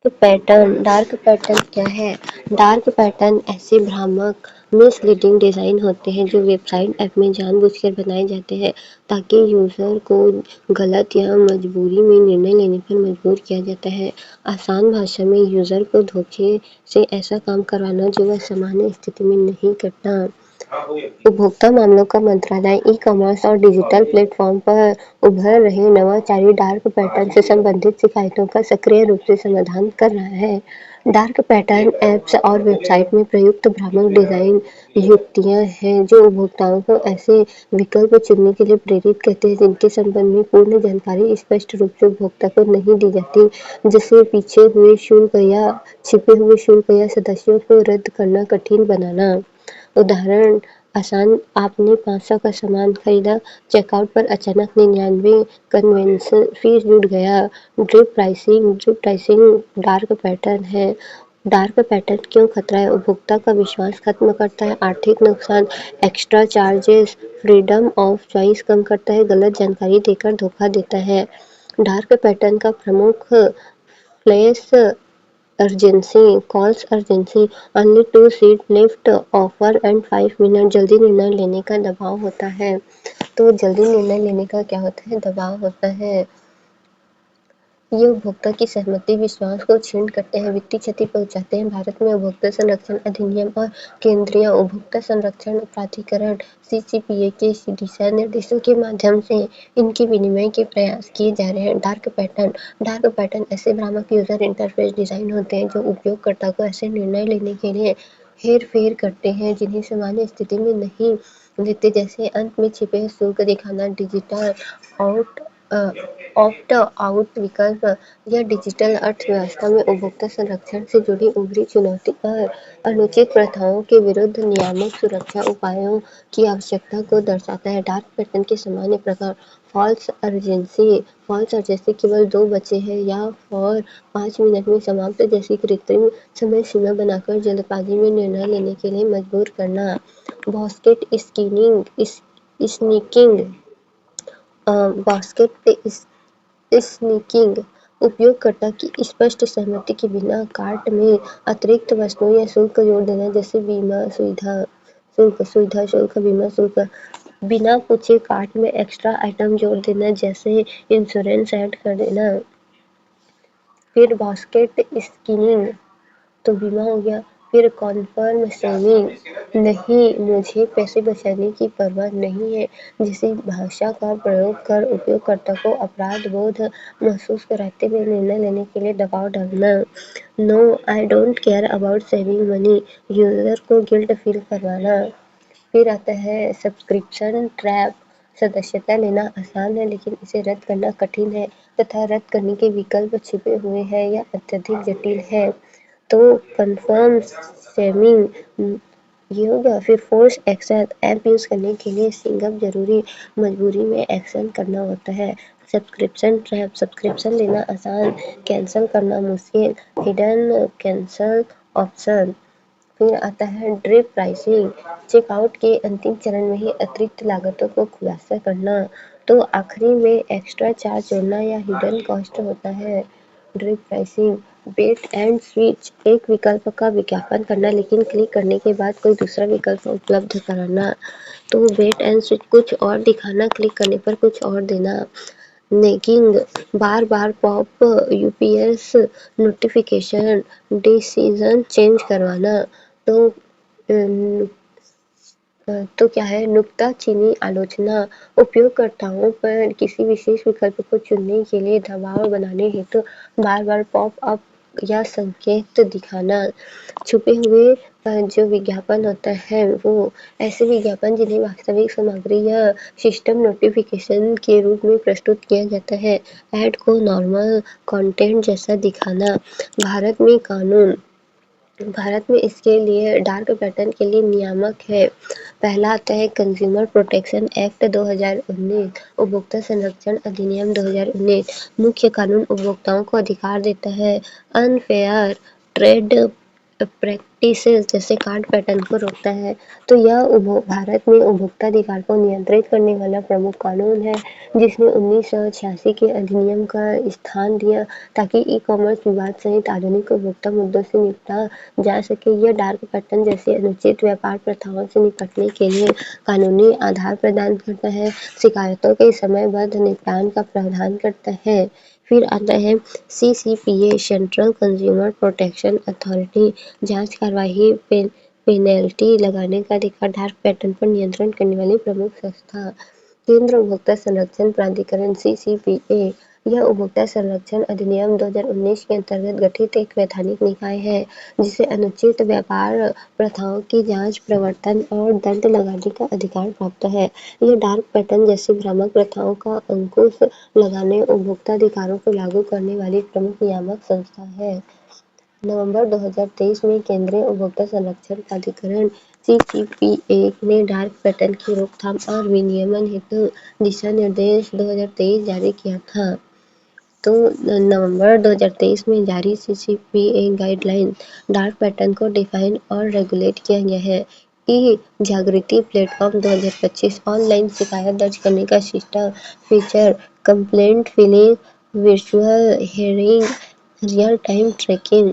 Dark pattern क्या है? Dark pattern ऐसे भ्रामक मिसलीडिंग डिज़ाइन होते हैं जो वेबसाइट ऐप में जानबूझकर बनाए जाते हैं ताकि यूज़र को गलत या मजबूरी में निर्णय लेने पर मजबूर किया जाता है। आसान भाषा में यूज़र को धोखे से ऐसा काम करवाना जो वह सामान्य स्थिति में नहीं करता। उपभोक्ता मामलों का मंत्रालय ई-कॉमर्स और डिजिटल प्लेटफॉर्म पर उभर रहे नवाचारी डार्क पैटर्न से संबंधित शिकायतों का सक्रिय रूप से समाधान कर रहा है। डार्क पैटर्न ऐप्स और वेबसाइट में प्रयुक्त भ्रामक डिजाइन युक्तियां हैं जो उपभोक्ताओं को ऐसे विकल्प चुनने के लिए प्रेरित करते हैं जिनके संबंध में पूर्ण जानकारी स्पष्ट रूप से उपभोक्ता को नहीं दी जाती, जैसे पीछे हुए शुल्क या छिपे हुए शुल्क या सदस्यों को रद्द करना कठिन बनाना। उदाहरण आसान, आपने 500 का सामान खरीदा, चेकआउट पर अचानक 99 कन्वेंशन फीस जुड़ गया। ड्रिप प्राइसिंग डार्क पैटर्न है। डार्क पैटर्न क्यों खतरा है? उपभोक्ता का विश्वास खत्म करता है, आर्थिक नुकसान, extra charges, freedom of choice कम करता है, गलत जानकारी देकर धोखा देता है। डार्क पैटर्न का प्रमुख flash calls urgency, only 2 seat left, offer and 5 minute, जल्दी निर्णय लेने का दबाव होता है। तो जल्दी निर्णय लेने का क्या होता है? दबाव होता है। ये उपभोक्ता की सहमति, विश्वास को क्षीण करते हैं, वित्तीय क्षति पहुंचाते हैं। भारत में उपभोक्ता संरक्षण अधिनियम और केंद्रीय उपभोक्ता संरक्षण प्राधिकरण (सीसीपीए) के दिशा निर्देशों के माध्यम से इनके विनिमय के प्रयास किए जा रहे हैं। डार्क पैटर्न ऐसे भ्रामक यूजर इंटरफेस डिजाइन होते हैं जो उपयोगकर्ता को ऐसे निर्णय लेने के लिए हेरफेर करते हैं जिन्हें सामान्य स्थिति में नहीं देते, जैसे अंत में छिपे शुल्क दिखाना, डिजिटल आउट ऑप्ट आउट विकल्प, या डिजिटल अर्थव्यवस्था में उपभोक्ता संरक्षण से जुड़ी उभरी चुनौती और अनुचित प्रथाओं के विरुद्ध नियामक सुरक्षा उपायों की आवश्यकता को दर्शाता है। डार्क पैटर्न के सामान्य प्रकार: फॉल्स अर्जेंसी केवल 2 बचे हैं या फॉर 5 मिनट में समाप्त जैसी कृत्रिम समय सीमा बनाकर जल्दबाजी में निर्णय लेने के लिए मजबूर करना। बास्केट स्नीकिंग, उपयोगकर्ता की स्पष्ट सहमति के बिना कार्ट में अतिरिक्त वस्तुओं या शुल्क जोड़ देना, जैसे सुविधा शुल्क, बीमा शुल्क। बिना पूछे कार्ट में एक्स्ट्रा आइटम जोड़ देना, जैसे इंश्योरेंस ऐड कर देना। फिर बास्केट स्किमिंग, तो बीमा हो गया। फिर कॉन्फर्म सेविंग, नहीं, मुझे पैसे बचाने की परवाह नहीं है, जैसी भाषा का प्रयोग कर उपयोगकर्ता को अपराध बोध महसूस कराते हुए निर्णय लेने के लिए दबाव डालना। No, I don't care about saving money, user को गिल्ट फील करवाना। फिर आता है सब्सक्रिप्शन ट्रैप, सदस्यता लेना आसान है लेकिन इसे रद्द करना कठिन है तथा रद्द करने के विकल्प छिपे हुए हैं या अत्यधिक जटिल है। तो कन्फर्म सेविंग ये हो गया। फिर फोर्स एक्शन, ऐप यूज करने के लिए सिंगअप जरूरी, मजबूरी में एक्शन करना होता है। सब्सक्रिप्शन ट्रैप, सब्सक्रिप्शन लेना आसान, कैंसिल करना मुश्किल, हिडन कैंसल ऑप्शन। फिर आता है ड्रिप प्राइसिंग, चेकआउट के अंतिम चरण में ही अतिरिक्त लागतों को खुलासा करना। तो आखिरी में एक्स्ट्रा चार्ज जोड़ना या हिडन कॉस्ट होता है। Drip pricing, bait and switch, एक विकल्प का विज्ञापन करना लेकिन क्लिक करने के बाद कोई दूसरा विकल्प उपलब्ध कराना। तो बेट एंड स्विच, कुछ और दिखाना, क्लिक करने पर कुछ और देना। नेगिंग, बार बार pop ups notification, decision change करवाना। तो क्या है? नुक्ताचीनी आलोचना, उपयोगकर्ताओं पर किसी विशेष विकल्प को चुनने के लिए दबाव बनाने हेतु बार बार पॉप अप या संकेत दिखाना। छुपे हुए जो विज्ञापन होता है वो ऐसे विज्ञापन जिन्हें वास्तविक सामग्री या सिस्टम नोटिफिकेशन के रूप में प्रस्तुत किया जाता है। ऐड को नॉर्मल कंटेंट जैसा दिखाना। भारत में इसके लिए डार्क पैटर्न के लिए नियामक है। पहला आता है कंज्यूमर प्रोटेक्शन एक्ट 2019, उपभोक्ता संरक्षण अधिनियम 2019। मुख्य कानून उपभोक्ताओं को अधिकार देता है अनफेयर ट्रेड प्रैक्टिसेस जैसे कार्ड पैटर्न को रोकता है। तो यह भारत में उपभोक्ता अधिकार को नियंत्रित करने वाला प्रमुख कानून है, जिसने 1986 के अधिनियम का स्थान दिया ताकि ई-कॉमर्स विवाद सहित आधुनिक उपभोक्ता मुद्दों से निपटा जा सके। यह डार्क पैटर्न जैसी अनुचित व्यापार प्रथाओं से निपटने के लिए कानूनी आधार प्रदान करता है, शिकायतों के समयबद्ध निपटान का प्रावधान करता है। फिर आता है CCPA central consumer protection authority, जांच कार्रवाई पेनल्टी लगाने का अधिकार, डार्क पैटर्न पर नियंत्रण करने वाली प्रमुख संस्था। केंद्र उपभोक्ता संरक्षण प्राधिकरण CCPA यह उपभोक्ता संरक्षण अधिनियम 2019 के अंतर्गत गठित एक वैधानिक निकाय है, जिसे अनुचित व्यापार प्रथाओं की जांच, प्रवर्तन और दंड लगाने का अधिकार प्राप्त है। यह डार्क पैटर्न जैसी भ्रामक प्रथाओं का अंकुश लगाने, उपभोक्ता अधिकारों को लागू करने वाली प्रमुख नियामक संस्था है। नवंबर 2023 में केंद्रीय उपभोक्ता संरक्षण प्राधिकरण CCPA ने डार्क पैटर्न की रोकथाम और विनियमन हेतु दिशा निर्देश 2023 जारी किया था। तो नवंबर 2023 में जारी CCPA गाइडलाइन डार्क पैटर्न को डिफाइन और रेगुलेट किया गया है। ई जागृति प्लेटफॉर्म 2025 ऑनलाइन शिकायत दर्ज करने का system feature, complaint filing, virtual hearing, real time tracking.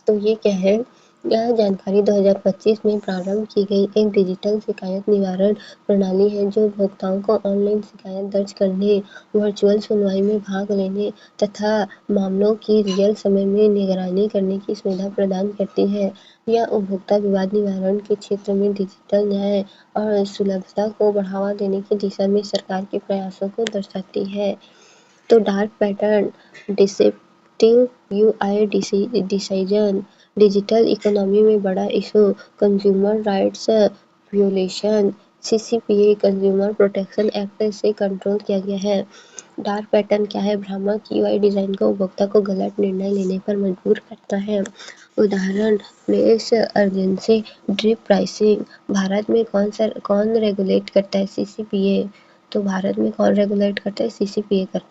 तो ये क्या है? यह जानकारी 2025 में प्रारंभ की गई एक डिजिटल शिकायत निवारण प्रणाली है, जो उपभोक्ताओं को ऑनलाइन शिकायत दर्ज करने, वर्चुअल सुनवाई में भाग लेने तथा मामलों की रियल समय में निगरानी करने की सुविधा प्रदान करती है। यह उपभोक्ता विवाद निवारण के क्षेत्र में डिजिटल न्याय और सुलभता को बढ़ावा देने की दिशा में सरकार के प्रयासों को दर्शाती है। तो dark pattern, deceptive UI decision, digital economy में बड़ा issue, consumer rights violation, CCPA consumer protection act से कंट्रोल किया गया है। डार्क पैटर्न क्या है? भ्रामक UI डिजाइन को उपभोक्ता को गलत निर्णय लेने पर मजबूर करता है। उदाहरण, price urgency, drip pricing. Bharat में कौन रेगुलेट करता है? CCPA। तो भारत में कौन रेगुलेट करता है? CCPA करता है।